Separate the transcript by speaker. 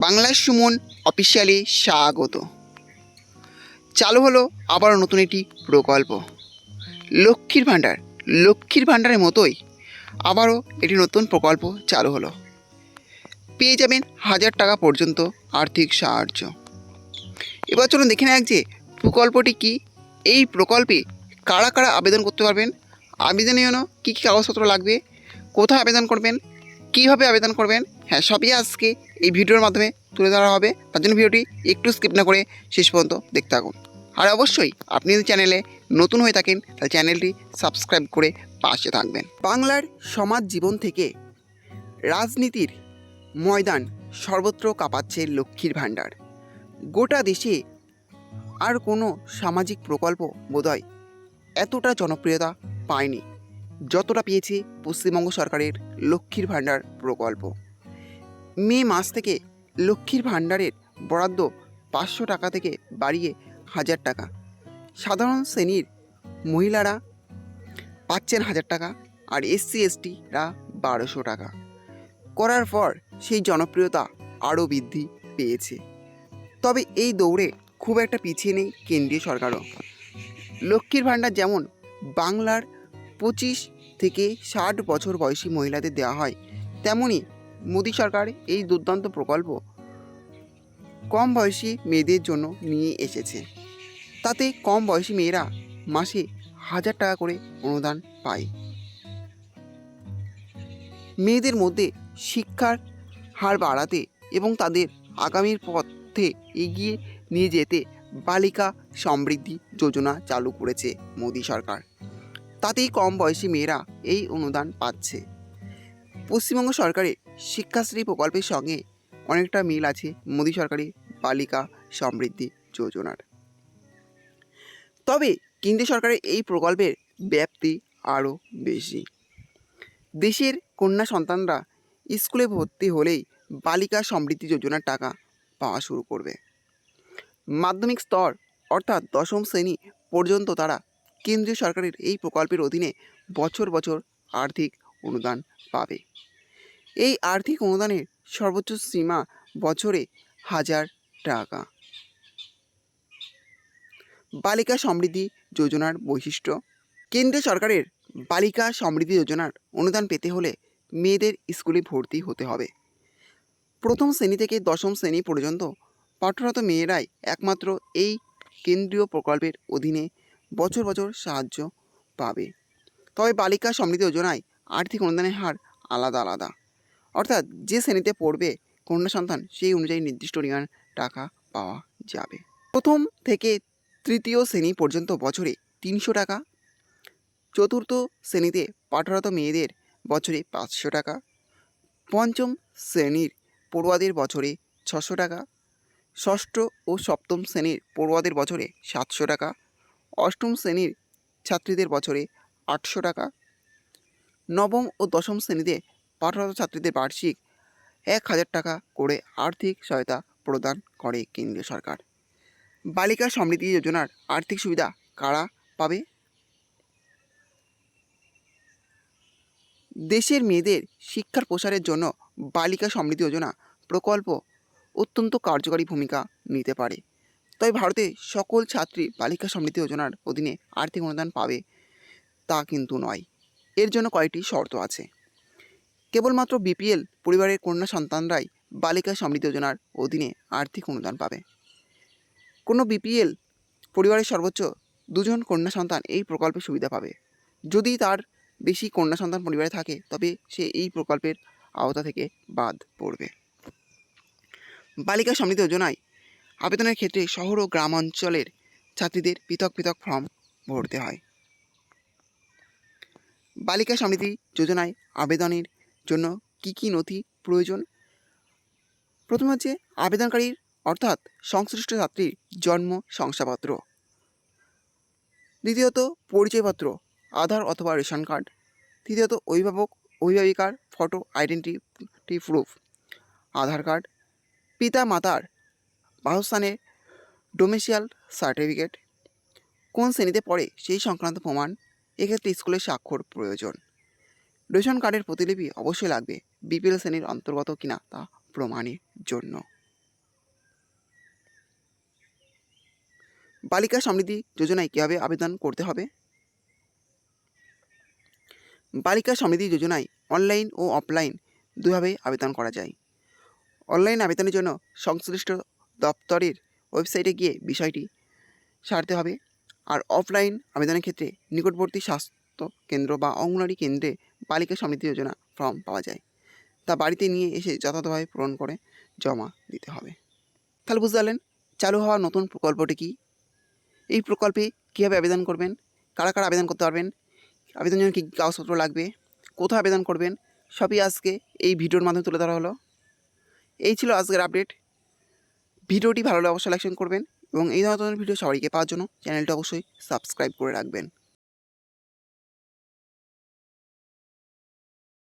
Speaker 1: বাংলার সুমন অফিসিয়ালি স্বাগত। চালু হলো আবারও নতুন একটি প্রকল্প লক্ষ্মীর ভাণ্ডার। লক্ষ্মীর ভাণ্ডারের মতোই আবারও একটি নতুন প্রকল্প চালু হলো। পেয়ে যাবেন 1000 টাকা পর্যন্ত আর্থিক সাহায্য। এবার চলুন দেখে নেওয়া যে প্রকল্পটি কী, এই প্রকল্পে কারা কারা আবেদন করতে পারবেন, আবেদনের জন্য কী কী কাগজপত্র লাগবে, কোথায় আবেদন করবেন, কীভাবে আবেদন করবেন, হ্যাঁ সবই আজকে এই ভিডিওর মাধ্যমে তুলে ধরা হবে। তার জন্য ভিডিওটি একটু স্কিপ না করে শেষ পর্যন্ত দেখতে থাকুন। আর অবশ্যই আপনি যদি চ্যানেলে নতুন হয়ে থাকেন তাহলে চ্যানেলটি সাবস্ক্রাইব করে পাশে থাকবেন। বাংলার সমাজ জীবন থেকে রাজনীতির ময়দান সর্বত্র কাঁপাচ্ছে লক্ষ্মীর ভাণ্ডার। গোটা দেশে আর কোনো সামাজিক প্রকল্প বোধহয় এতটা জনপ্রিয়তা পায়নি যতটা পেয়েছে পশ্চিমবঙ্গ সরকারের লক্ষ্মীর ভাণ্ডার প্রকল্প। মে মাস থেকে লক্ষ্মীর ভাণ্ডারের বরাদ্দ 500 টাকা থেকে বাড়িয়ে 1000 টাকা। সাধারণ শ্রেণীর মহিলারা পাচ্ছেন 1000 টাকা, আর SC STরা 1200 টাকা করার পর সেই জনপ্রিয়তা আরও বৃদ্ধি পেয়েছে। তবে এই দৌড়ে খুব একটা পিছিয়ে নেই কেন্দ্রীয় সরকারও। লক্ষ্মীর ভাণ্ডার যেমন বাংলার 25 থেকে 60 বছর বয়সী মহিলাদের দেওয়া হয়, তেমনি মোদী সরকার এই দুর্দান্ত প্রকল্প কম বয়সী মেয়েদের জন্য নিয়ে এসেছে। তাতে কম বয়সী মেয়েরা মাসে 1000 টাকা করে অনুদান পায়। মেয়েদের মধ্যে শিক্ষার হার বাড়াতে এবং তাদের আগামীর পথে এগিয়ে নিয়ে যেতে বালিকা সমৃদ্ধি যোজনা চালু করেছে মোদী সরকার। তাতেই কম বয়সী মেয়েরা এই অনুদান পাচ্ছে। পশ্চিমবঙ্গ সরকারের শিক্ষাশ্রী প্রকল্পের সঙ্গে অনেকটা মিল আছে মোদী সরকারের বালিকা সমৃদ্ধি যোজনার। তবে কেন্দ্রীয় সরকারের এই প্রকল্পের ব্যাপ্তি আরও বেশি। দেশের কন্যা সন্তানরা স্কুলে ভর্তি হলেই বালিকা সমৃদ্ধি যোজনার টাকা পাওয়া শুরু করবে। মাধ্যমিক স্তর অর্থাৎ 10ম শ্রেণী পর্যন্ত তারা কেন্দ্রীয় সরকারের এই প্রকল্পের অধীনে বছর বছর আর্থিক অনুদান পাবে। এই আর্থিক অনুদানের সর্বোচ্চ সীমা বছরে 1000 টাকা। বালিকা সমৃদ্ধি যোজনার বৈশিষ্ট্য। কেন্দ্রীয় সরকারের বালিকা সমৃদ্ধি যোজনার অনুদান পেতে হলে মেয়েদের স্কুলে ভর্তি হতে হবে। প্রথম শ্রেণী থেকে 10ম শ্রেণী পর্যন্ত পাঠরত মেয়েরাই একমাত্র এই কেন্দ্রীয় প্রকল্পের অধীনে বছর বছর সাহায্য পাবে। তবে বালিকা সমৃদ্ধি যোজনায় আর্থিক অনুদানের হার আলাদা আলাদা, অর্থাৎ যে শ্রেণীতে পড়বে কন্যা সন্তান সেই অনুযায়ী নির্দিষ্ট পরিমাণ টাকা পাওয়া যাবে। প্রথম থেকে 3য় শ্রেণী পর্যন্ত বছরে 300 টাকা, চতুর্থ শ্রেণীতে পাঠরত মেয়েদের বছরে 500 টাকা, পঞ্চম শ্রেণীর পড়ুয়াদের বছরে 600 টাকা, ষষ্ঠ ও সপ্তম শ্রেণীর পড়ুয়াদের বছরে 700 টাকা, অষ্টম শ্রেণীর ছাত্রীদের বছরে 800 টাকা, নবম ও দশম শ্রেণীতে পাঠরত ছাত্রীদের বার্ষিক 1000 টাকা করে আর্থিক সহায়তা প্রদান করে কেন্দ্রীয় সরকার। বালিকা সমৃদ্ধি যোজনার আর্থিক সুবিধা কারা পাবে? দেশের মেয়েদের শিক্ষার প্রসারের জন্য বালিকা সমৃদ্ধি যোজনা প্রকল্প অত্যন্ত কার্যকরী ভূমিকা নিতে পারে। তবে ভারতে সকল ছাত্রী বালিকা সমৃদ্ধি যোজনার অধীনে আর্থিক অনুদান পাবে তা কিন্তু নয়। এর জন্য কয়েকটি শর্ত আছে। কেবলমাত্র BPL পরিবারের কন্যা সন্তানরাই বালিকা সমৃদ্ধি যোজনার অধীনে আর্থিক অনুদান পাবে। কোনো BPL পরিবারের সর্বোচ্চ 2 জন কন্যা সন্তান এই প্রকল্পের সুবিধা পাবে। যদি তার বেশি কন্যা সন্তান পরিবারে থাকে তবে সে এই প্রকল্পের আওতা থেকে বাদ পড়বে। বালিকা সমৃদ্ধি যোজনায় আবেদনের ক্ষেত্রে শহর ও গ্রাম অঞ্চলের ছাত্রীদের পৃথক পৃথক ফর্ম ভরতে হয়। বালিকা সমৃদ্ধি যোজনায় আবেদনের জন্য কী কী নথি প্রয়োজন? প্রথম হচ্ছে আবেদনকারীর অর্থাৎ সংশ্লিষ্ট ছাত্রীর জন্ম শংসাপত্র, দ্বিতীয়ত পরিচয়পত্র আধার অথবা রেশন কার্ড, তৃতীয়ত অভিভাবিকার ফটো আইডেন্টিটি প্রুফ আধার কার্ড, পিতা মাতার বাসস্থানের ডোমিসাইল সার্টিফিকেট, কোন শ্রেণীতে পড়ে সেই সংক্রান্ত প্রমাণ, এক্ষেত্রে স্কুলের স্বাক্ষর প্রয়োজন। রেশন কার্ডের প্রতিলিপি অবশ্যই লাগবে BPL শ্রেণীর অন্তর্গত কিনা তা প্রমাণের জন্য। বালিকা সমৃদ্ধি যোজনায় কীভাবে আবেদন করতে হবে? বালিকা সমৃদ্ধি যোজনায় অনলাইন ও অফলাইন দুইভাবেই আবেদন করা যায়। অনলাইন আবেদনের জন্য সংশ্লিষ্ট দপ্তরের ওয়েবসাইটে গিয়ে বিষয়টি সারতে হবে। আর অফলাইন আবেদনের ক্ষেত্রে নিকটবর্তী স্বাস্থ্য কেন্দ্র বা অঙ্গনওয়াড়ি কেন্দ্রে বালিকা সমৃদ্ধি যোজনা ফর্ম পাওয়া যায়, তা বাড়িতে নিয়ে এসে যথাযথভাবে পূরণ করে জমা দিতে হবে। তাহলে বুঝতে পারলেন চালু হওয়া নতুন প্রকল্পটি কী, এই প্রকল্পে কীভাবে আবেদন করবেন, কারা কারা আবেদন করতে পারবেন, আবেদনের জন্য কী কী কাগজপত্র লাগবে, কোথায় আবেদন করবেন, সবই আজকে এই ভিডিওর মাধ্যমে তুলে ধরা হলো। এই ছিল আজকের আপডেট। ভিডিওটি ভালো লাগলে অবশ্যই লাইক করবেন এবং এই ধরনের ভিডিও সবাইকে পাওয়ার জন্য চ্যানেলটা অবশ্যই সাবস্ক্রাইব করে রাখবেন।